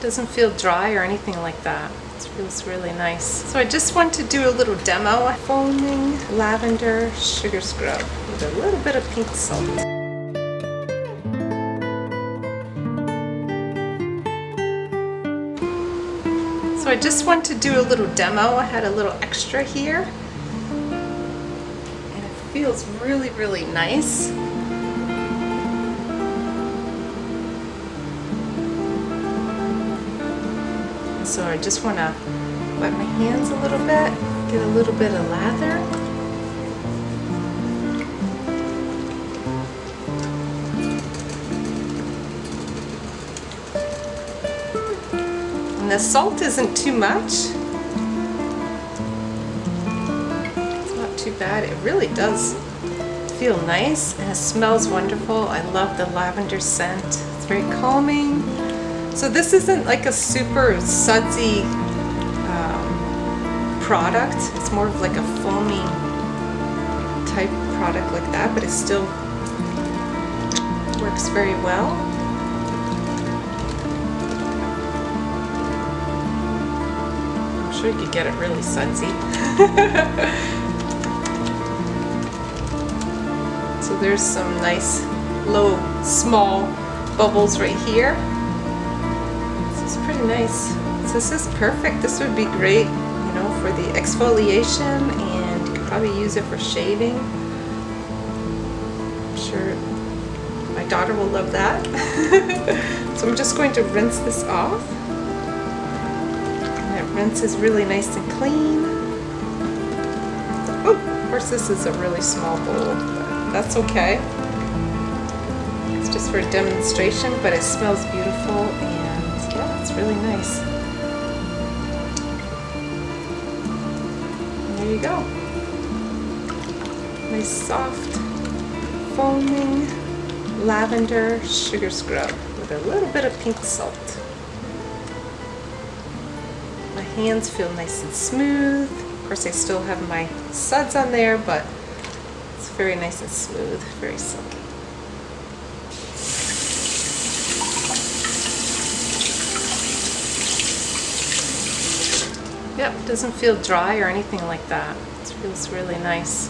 doesn't feel dry or anything like that. It feels really nice. So I just want to do a little demo. Foaming lavender sugar scrub with a little bit of pink salt. So I just want to do a little demo. I had a little extra here. And it feels really, really nice. So I just want to wet my hands a little bit, get a little bit of lather. And the salt isn't too much. It's not too bad. It really does feel nice and it smells wonderful. I love the lavender scent. It's very calming. So this isn't like a super sudsy product. It's more of like a foamy type product like that, but it still works very well. I'm sure you could get it really sudsy. So there's some nice low, small bubbles right here. Pretty nice. So this is perfect. This would be great, you know, for the exfoliation, and you could probably use it for shaving. I'm sure my daughter will love that. So I'm just going to rinse this off. And it rinses really nice and clean. Oh, of course this is a really small bowl, but that's okay. It's just for a demonstration, but it smells beautiful. It's really nice. And there you go. Nice soft foaming lavender sugar scrub with a little bit of pink salt. My hands feel nice and smooth. Of course I still have my suds on there, but it's very nice and smooth, very silky. Yep, it doesn't feel dry or anything like that. It feels really nice.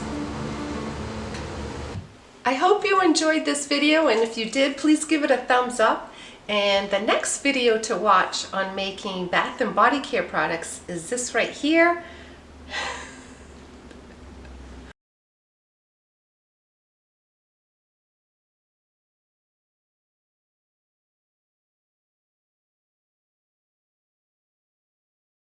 I hope you enjoyed this video, and if you did, please give it a thumbs up. And the next video to watch on making bath and body care products is this right here.